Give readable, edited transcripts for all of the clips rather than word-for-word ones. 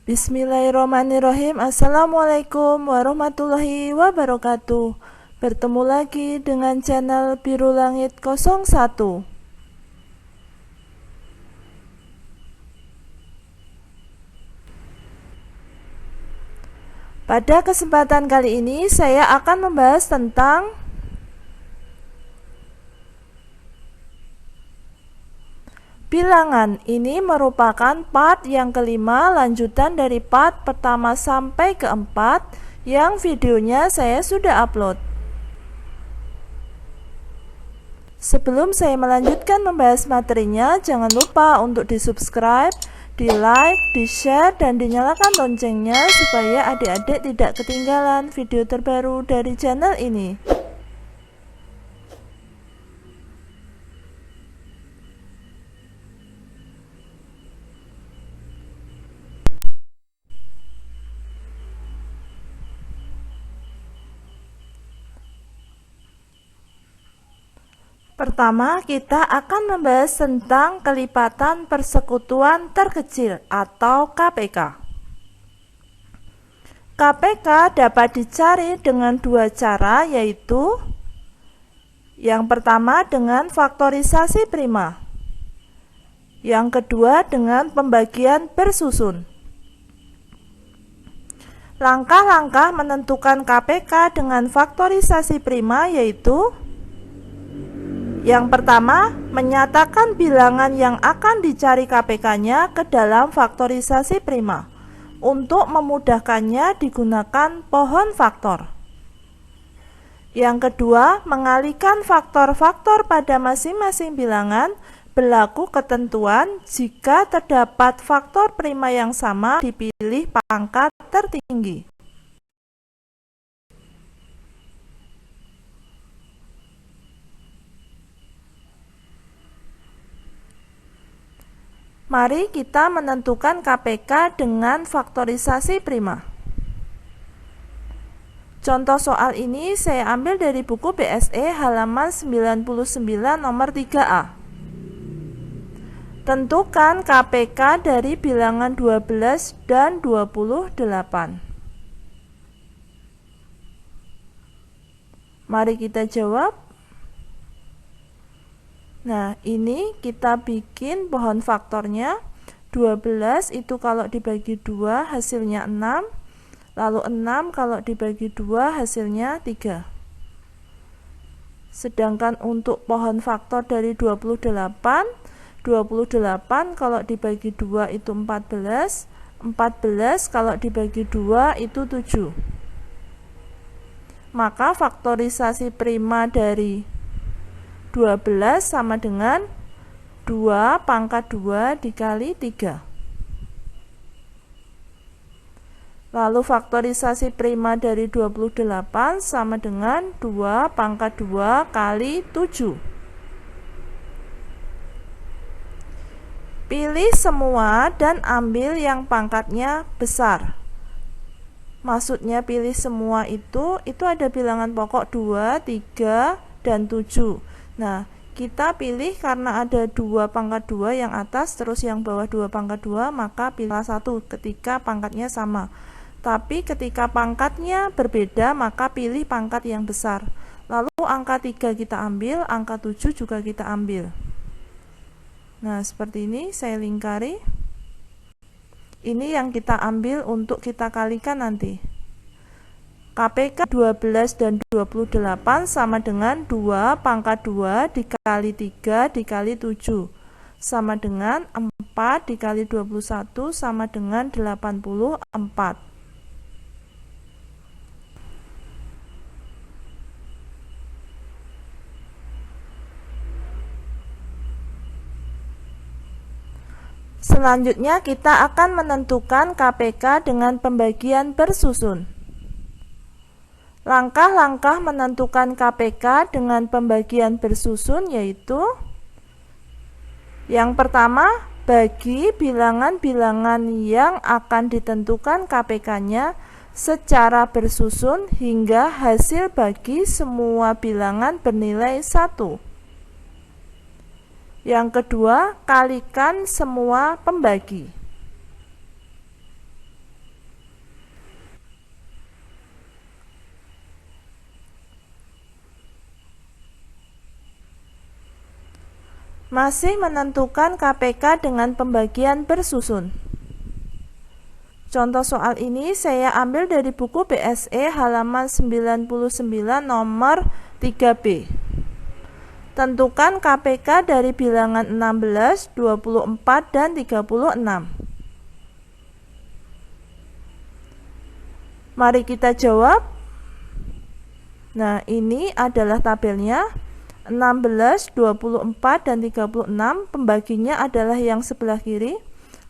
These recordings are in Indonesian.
Bismillahirrahmanirrahim. Assalamualaikum warahmatullahi wabarakatuh. Bertemu lagi dengan channel Biru Langit 01. Pada kesempatan kali ini saya akan membahas tentang bilangan. Ini merupakan part yang kelima, lanjutan dari part pertama sampai keempat yang videonya saya sudah upload. Sebelum saya melanjutkan membahas materinya, jangan lupa untuk di-subscribe, di-like, di-share, dan dinyalakan loncengnya supaya adik-adik tidak ketinggalan video terbaru dari channel ini. Pertama, kita akan membahas tentang kelipatan persekutuan terkecil atau KPK. KPK dapat dicari dengan dua cara, yaitu yang pertama dengan faktorisasi prima, yang kedua dengan pembagian bersusun. Langkah-langkah menentukan KPK dengan faktorisasi prima yaitu: yang pertama, menyatakan bilangan yang akan dicari KPK-nya ke dalam faktorisasi prima. Untuk memudahkannya digunakan pohon faktor. Yang kedua, mengalihkan faktor-faktor pada masing-masing bilangan. Berlaku ketentuan jika terdapat faktor prima yang sama, dipilih pangkat tertinggi. Mari kita menentukan KPK dengan faktorisasi prima. Contoh soal ini saya ambil dari buku BSE halaman 99 nomor 3A. Tentukan KPK dari bilangan 12 dan 28. Mari kita jawab. Nah, ini kita bikin pohon faktornya. 12 itu kalau dibagi 2 hasilnya 6. Lalu 6 kalau dibagi 2 hasilnya 3. Sedangkan untuk pohon faktor dari 28 kalau dibagi 2 itu 14. 14 kalau dibagi 2 itu 7. Maka faktorisasi prima dari 12 sama dengan 2 pangkat 2 dikali 3. Lalu faktorisasi prima dari 28 sama dengan 2 pangkat 2 kali 7. Pilih semua dan ambil yang pangkatnya besar. Maksudnya pilih semua itu ada bilangan pokok 2, 3, dan 7. Nah, kita pilih karena ada 2 pangkat 2 yang atas, terus yang bawah 2 pangkat 2, maka pilih satu ketika pangkatnya sama. Tapi ketika pangkatnya berbeda, maka pilih pangkat yang besar. Lalu angka 3 kita ambil, angka 7 juga kita ambil. Nah, seperti ini saya lingkari. Ini yang kita ambil untuk kita kalikan nanti. KPK 12 dan 28 sama dengan 2 pangkat 2 dikali 3 dikali 7 sama dengan 4 dikali 21 sama dengan 84. Selanjutnya kita akan menentukan KPK dengan pembagian bersusun. Langkah-langkah menentukan KPK dengan pembagian bersusun yaitu: yang pertama, bagi bilangan-bilangan yang akan ditentukan KPK-nya secara bersusun hingga hasil bagi semua bilangan bernilai 1. Yang kedua, kalikan semua pembagi. Masih menentukan KPK dengan pembagian bersusun. Contoh soal ini saya ambil dari buku BSE halaman 99 nomor 3B. Tentukan KPK dari bilangan 16, 24, dan 36. Mari kita jawab. Nah, ini adalah tabelnya. 16, 24, dan 36 pembaginya adalah yang sebelah kiri,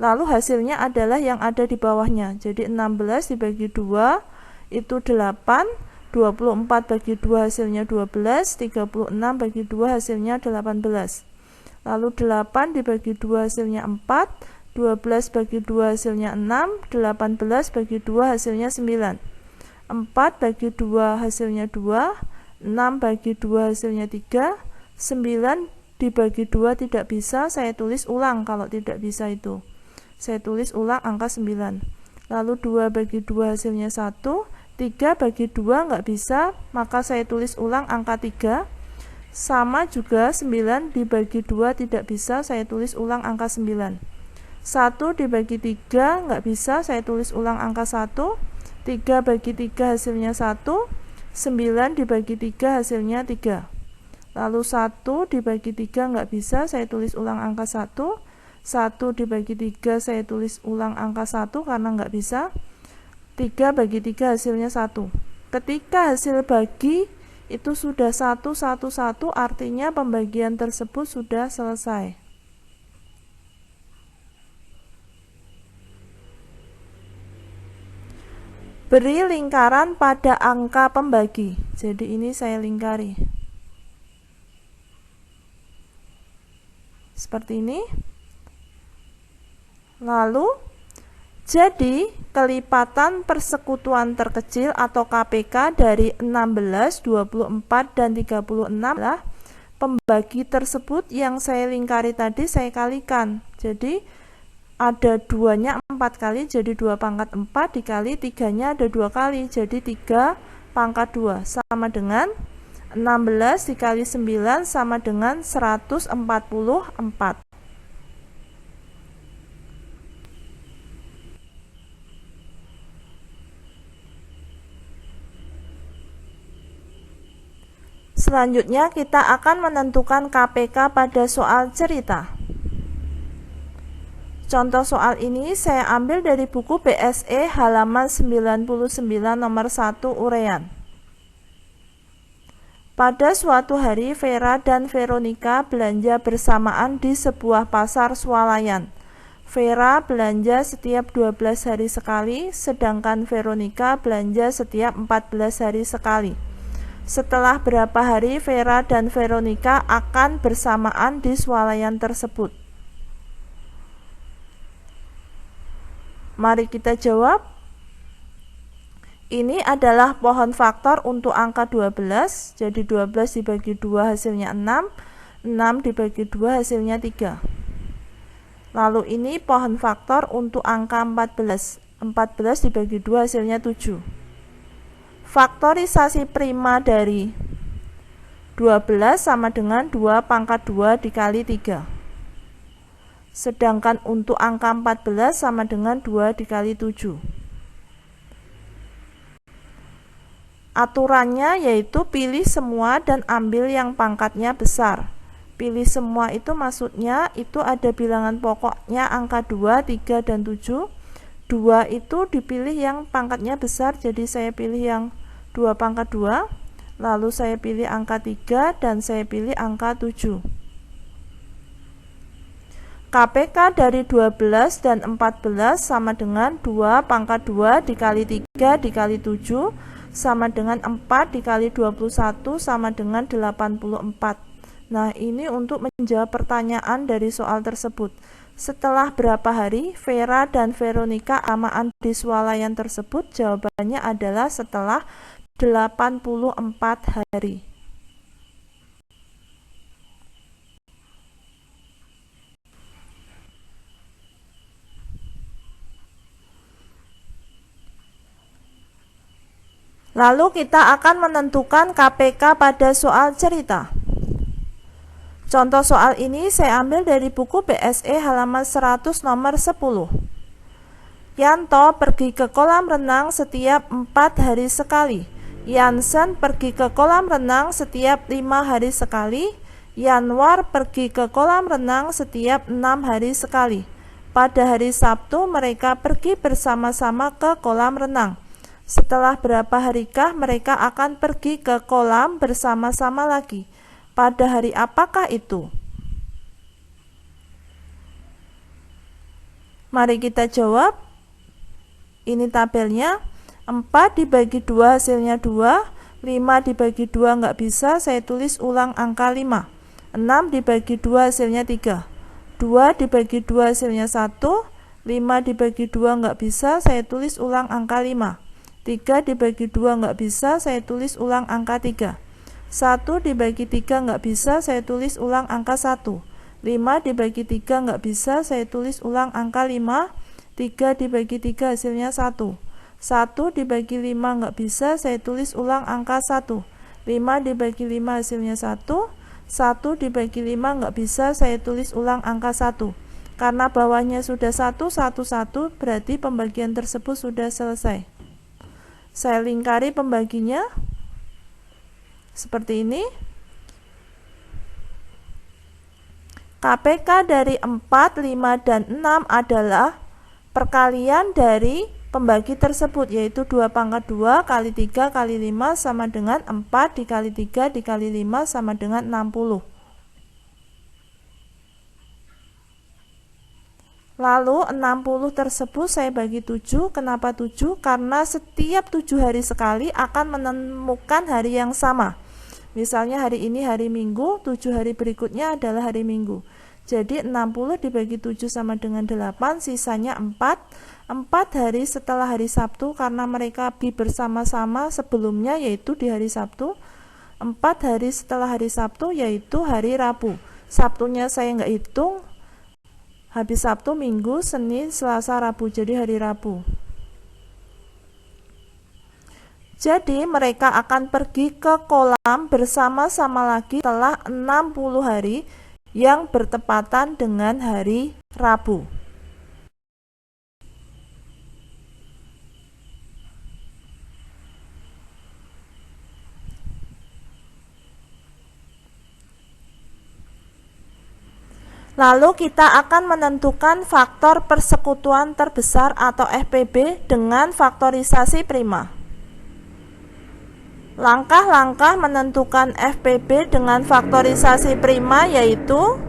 lalu hasilnya adalah yang ada di bawahnya. Jadi 16 dibagi 2 itu 8, 24 bagi 2 hasilnya 12, 36 bagi 2 hasilnya 18. Lalu 8 dibagi 2 hasilnya 4, 12 bagi 2 hasilnya 6, 18 bagi 2 hasilnya 9. 4 bagi 2 hasilnya 2, 6 bagi 2 hasilnya 3, 9 dibagi 2 tidak bisa, saya tulis ulang kalau tidak bisa itu. Saya tulis ulang angka 9. Lalu 2 bagi 2 hasilnya 1, 3 bagi 2 nggak bisa, maka saya tulis ulang angka 3. Sama juga 9 dibagi 2 tidak bisa, saya tulis ulang angka 9. 1 dibagi 3 nggak bisa, saya tulis ulang angka 1. 3 bagi 3 hasilnya 1, 9 dibagi 3 hasilnya 3. Lalu 1 dibagi 3 nggak bisa, saya tulis ulang angka 1. 1 dibagi 3 saya tulis ulang angka 1 karena nggak bisa. 3 bagi 3 hasilnya 1. Ketika hasil bagi itu sudah 1, 1, 1, artinya pembagian tersebut sudah selesai. Beri lingkaran pada angka pembagi. Jadi ini saya lingkari. Seperti ini. Lalu, jadi kelipatan persekutuan terkecil atau KPK dari 16, 24, dan 36 adalah pembagi tersebut yang saya lingkari tadi saya kalikan. Jadi ada 2-nya 4 kali, jadi 2 pangkat 4 dikali 3-nya ada 2 kali, jadi 3 pangkat 2 sama dengan 16 dikali 9 sama dengan 144. Selanjutnya kita akan menentukan KPK pada soal cerita. Contoh soal ini saya ambil dari buku BSE halaman 99 nomor 1 uraian. Pada suatu hari Vera dan Veronica belanja bersamaan di sebuah pasar swalayan. Vera belanja setiap 12 hari sekali, sedangkan Veronica belanja setiap 14 hari sekali. Setelah berapa hari Vera dan Veronica akan bersamaan di swalayan tersebut? Mari kita jawab. Ini adalah pohon faktor untuk angka 12. Jadi 12 dibagi 2 hasilnya 6. 6 dibagi 2 hasilnya 3. Lalu ini pohon faktor untuk angka 14. 14 dibagi 2 hasilnya 7. Faktorisasi prima dari 12 sama dengan 2 pangkat 2 dikali 3. Sedangkan untuk angka 14 sama dengan 2 dikali 7. Aturannya yaitu pilih semua dan ambil yang pangkatnya besar. Pilih semua itu maksudnya itu ada bilangan pokoknya angka 2, 3, dan 7. 2 itu dipilih yang pangkatnya besar, jadi saya pilih yang 2 pangkat 2. Lalu saya pilih angka 3 dan saya pilih angka 7. KPK dari 12 dan 14 sama dengan 2 pangkat 2 dikali 3 dikali 7 sama dengan 4 dikali 21 sama dengan 84. Nah, ini untuk menjawab pertanyaan dari soal tersebut. Setelah berapa hari Vera dan Veronica samaan di swalayan tersebut? Jawabannya adalah setelah 84 hari. Lalu kita akan menentukan KPK pada soal cerita. Contoh soal ini saya ambil dari buku BSE halaman 100 nomor 10. Yanto pergi ke kolam renang setiap 4 hari sekali. Yansen pergi ke kolam renang setiap 5 hari sekali. Yanwar pergi ke kolam renang setiap 6 hari sekali. Pada hari Sabtu mereka pergi bersama-sama ke kolam renang. Setelah berapa harikah mereka akan pergi ke kolam bersama-sama lagi? Pada hari apakah itu? Mari kita jawab. Ini tabelnya. 4 dibagi 2 hasilnya 2. 5 dibagi 2 nggak bisa, saya tulis ulang angka 5. 6 dibagi 2 hasilnya 3. 2 dibagi 2 hasilnya 1. 5 dibagi 2 nggak bisa, saya tulis ulang angka 5. 3 dibagi 2 nggak bisa, saya tulis ulang angka 3. 1 dibagi 3 nggak bisa, saya tulis ulang angka 1. 5 dibagi 3 nggak bisa, saya tulis ulang angka 5. 3 dibagi 3 hasilnya 1. 1 dibagi 5 nggak bisa, saya tulis ulang angka 1. 5 dibagi 5 hasilnya 1. 1 dibagi 5 nggak bisa, saya tulis ulang angka 1. Karena bawahnya sudah 1, 1, 1, berarti pembagian tersebut sudah selesai. Saya lingkari pembaginya seperti ini. KPK dari 4, 5, dan 6 adalah perkalian dari pembagi tersebut, yaitu 2 pangkat 2 kali 3 kali 5 sama dengan 4 dikali 3 dikali 5 sama dengan 60. Lalu 60 tersebut saya bagi 7. Kenapa 7? Karena setiap 7 hari sekali akan menemukan hari yang sama. Misalnya hari ini hari Minggu, 7 hari berikutnya adalah hari Minggu. Jadi 60 dibagi 7 sama dengan 8, sisanya 4. 4 hari setelah hari Sabtu, karena mereka pergi bersama-sama sebelumnya yaitu di hari Sabtu. 4 hari setelah hari Sabtu yaitu hari Rabu. Sabtunya saya nggak hitung. Habis Sabtu, Minggu, Senin, Selasa, Rabu, jadi hari Rabu. Jadi mereka akan pergi ke kolam bersama-sama lagi setelah 60 hari yang bertepatan dengan hari Rabu. Lalu kita akan menentukan faktor persekutuan terbesar atau FPB dengan faktorisasi prima. Langkah-langkah menentukan FPB dengan faktorisasi prima yaitu: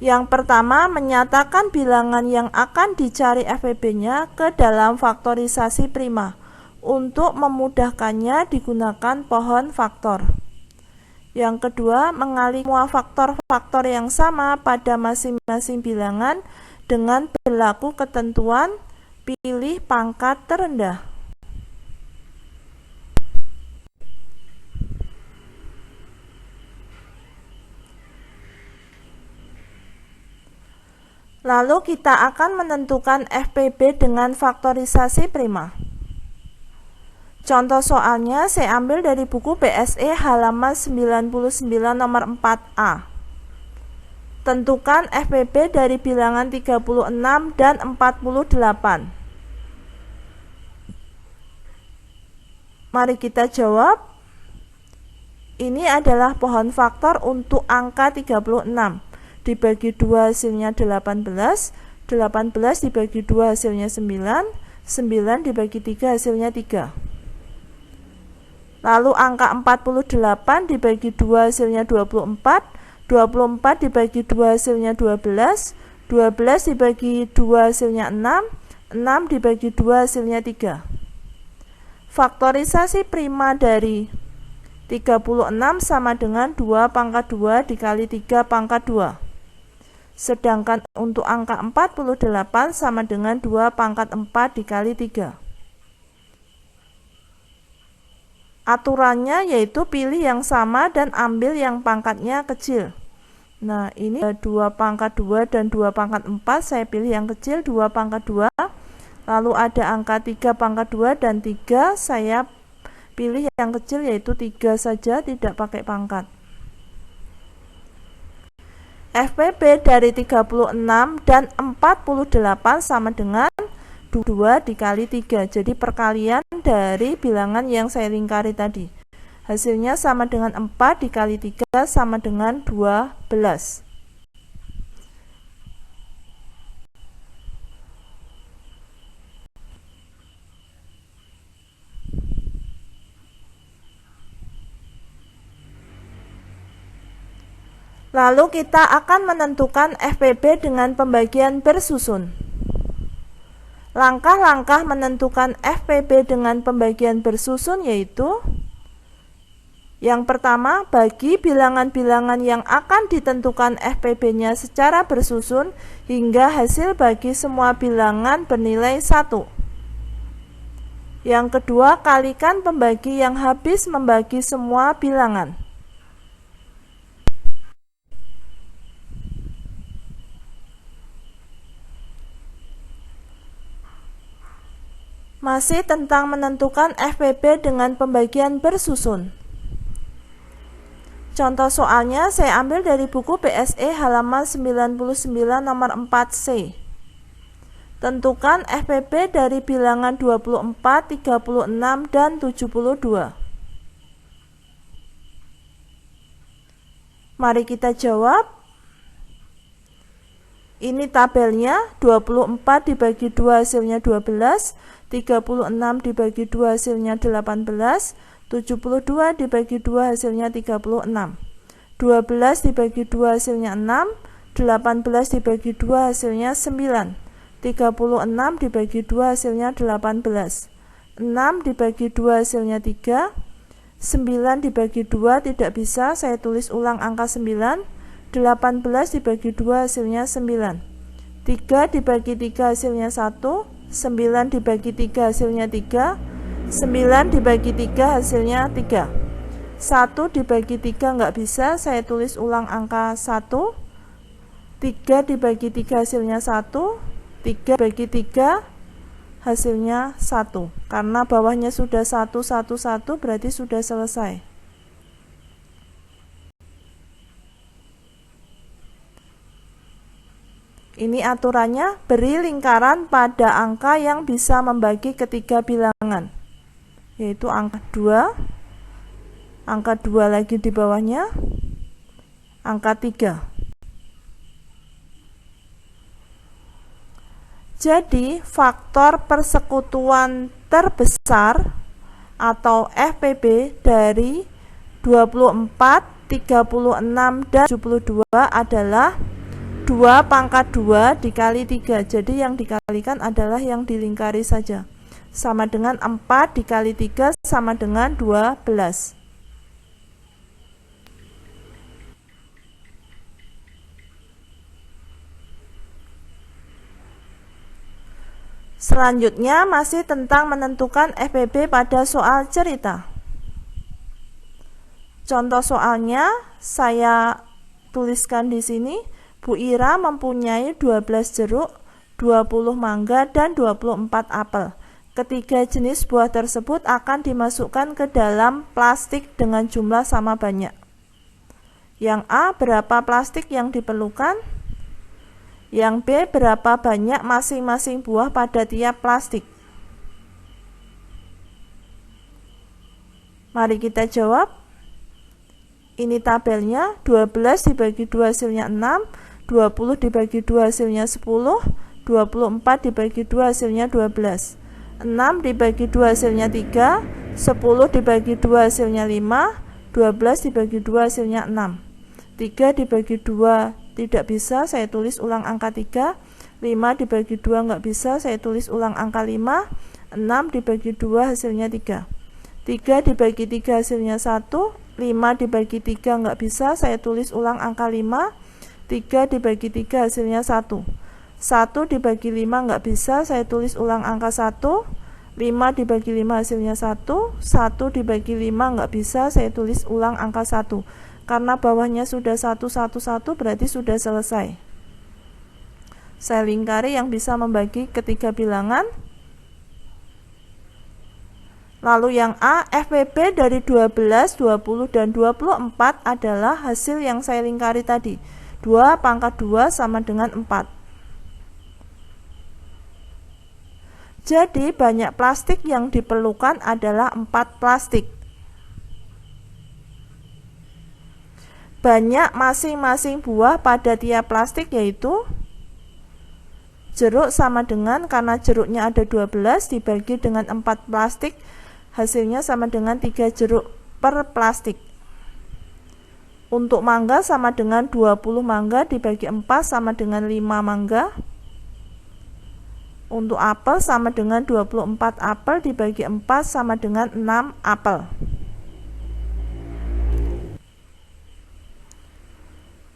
yang pertama, menyatakan bilangan yang akan dicari FPB-nya ke dalam faktorisasi prima. Untuk memudahkannya digunakan pohon faktor. Yang kedua, mengalih semua faktor-faktor yang sama pada masing-masing bilangan dengan berlaku ketentuan pilih pangkat terendah. Lalu kita akan menentukan FPB dengan faktorisasi prima. Contoh soalnya saya ambil dari buku BSE halaman 99 nomor 4A. Tentukan FPB dari bilangan 36 dan 48. Mari kita jawab. Ini adalah pohon faktor untuk angka 36. Dibagi 2 hasilnya 18. 18 dibagi 2 hasilnya 9. 9 dibagi 3 hasilnya 3. Lalu angka 48 dibagi 2 hasilnya 24. 24 dibagi 2 hasilnya 12. 12 dibagi 2 hasilnya 6. 6 dibagi 2 hasilnya 3. Faktorisasi prima dari 36 sama dengan 2 pangkat 2 dikali 3 pangkat 2. Sedangkan untuk angka 48 sama dengan 2 pangkat 4 dikali 3. Aturannya yaitu pilih yang sama dan ambil yang pangkatnya kecil. Nah, ini 2 pangkat 2 dan 2 pangkat 4, saya pilih yang kecil 2 pangkat 2. Lalu ada angka 3 pangkat 2 dan 3, saya pilih yang kecil yaitu 3 saja, tidak pakai pangkat. FPB dari 36 dan 48 sama dengan 2 dikali 3. Jadi perkalian dari bilangan yang saya lingkari tadi. Hasilnya sama dengan 4 dikali 3 sama dengan 12. Lalu kita akan menentukan FPB dengan pembagian bersusun. Langkah-langkah menentukan FPB dengan pembagian bersusun yaitu: yang pertama, bagi bilangan-bilangan yang akan ditentukan FPB-nya secara bersusun hingga hasil bagi semua bilangan bernilai 1. Yang kedua, kalikan pembagi yang habis membagi semua bilangan. Masih tentang menentukan FPB dengan pembagian bersusun. Contoh soalnya saya ambil dari buku PSE halaman 99 nomor 4C. Tentukan FPB dari bilangan 24, 36, dan 72. Mari kita jawab. Ini tabelnya, 24 dibagi 2 hasilnya 12, 36 dibagi 2 hasilnya 18, 72 dibagi 2 hasilnya 36, 12 dibagi 2 hasilnya 6, 18 dibagi 2 hasilnya 9, 36 dibagi 2 hasilnya 18, 6 dibagi 2 hasilnya 3, 9 dibagi 2 tidak bisa, saya tulis ulang angka 9, 18 dibagi 2 hasilnya 9, 3 dibagi 3 hasilnya 1, 9 dibagi 3 hasilnya 3, 9 dibagi 3 hasilnya 3, 1 dibagi 3 nggak bisa, saya tulis ulang angka 1, 3 dibagi 3 hasilnya 1, 3 dibagi 3 hasilnya 1. Karena bawahnya sudah 1, 1, 1 berarti sudah selesai. Ini aturannya, beri lingkaran pada angka yang bisa membagi ketiga bilangan, yaitu angka 2, angka 2 lagi di bawahnya, angka 3. Jadi faktor persekutuan terbesar atau FPB dari 24, 36, dan 72 adalah 2 pangkat 2 dikali 3. Jadi yang dikalikan adalah yang dilingkari saja. Sama dengan 4 dikali 3 sama dengan 12. Selanjutnya masih tentang menentukan FPB pada soal cerita. Contoh soalnya saya tuliskan di sini. Bu Ira mempunyai 12 jeruk, 20 mangga, dan 24 apel. Ketiga jenis buah tersebut akan dimasukkan ke dalam plastik dengan jumlah sama banyak. Yang A, berapa plastik yang diperlukan? Yang B, berapa banyak masing-masing buah pada tiap plastik? Mari kita jawab. Ini tabelnya, 12 dibagi 2 hasilnya 6, 20 dibagi 2 hasilnya 10, 24 dibagi 2 hasilnya 12, 6 dibagi 2 hasilnya 3, 10 dibagi 2 hasilnya 5, 12 dibagi 2 hasilnya 6, 3 dibagi 2 tidak bisa, saya tulis ulang angka 3, 5 dibagi 2 nggak bisa, saya tulis ulang angka 5, 6 dibagi 2 hasilnya 3, 3 dibagi 3 hasilnya 1, 5 dibagi 3 nggak bisa, saya tulis ulang angka 5, 3 dibagi 3 hasilnya 1, 1 dibagi 5 nggak bisa, saya tulis ulang angka 1, 5 dibagi 5 hasilnya 1, 1 dibagi 5 nggak bisa, saya tulis ulang angka 1. Karena bawahnya sudah 1, 1, 1 berarti sudah selesai. Saya lingkari yang bisa membagi ketiga bilangan. Lalu yang A, FPB dari 12, 20, dan 24 adalah hasil yang saya lingkari tadi. 2 pangkat 2 sama dengan 4. Jadi banyak plastik yang diperlukan adalah 4 plastik. Banyak masing-masing buah pada tiap plastik yaitu jeruk sama dengan, karena jeruknya ada 12 dibagi dengan 4 plastik, hasilnya sama dengan 3 jeruk per plastik. Untuk mangga sama dengan 20 mangga dibagi 4 sama dengan 5 mangga. Untuk apel sama dengan 24 apel dibagi 4 sama dengan 6 apel.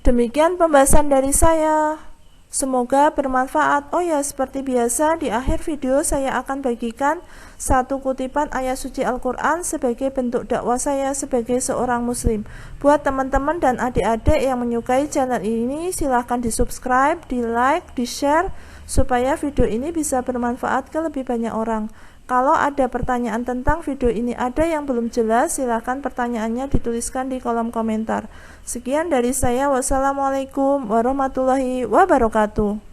Demikian pembahasan dari saya. Semoga bermanfaat. Oh ya, seperti biasa di akhir video saya akan bagikan satu kutipan ayat suci Al-Quran sebagai bentuk dakwah saya sebagai seorang muslim. Buat teman-teman dan adik-adik yang menyukai channel ini, silahkan di subscribe, di like, di share, supaya video ini bisa bermanfaat ke lebih banyak orang. Kalau ada pertanyaan tentang video ini ada yang belum jelas, silahkan pertanyaannya dituliskan di kolom komentar. Sekian dari saya. Wassalamualaikum warahmatullahi wabarakatuh.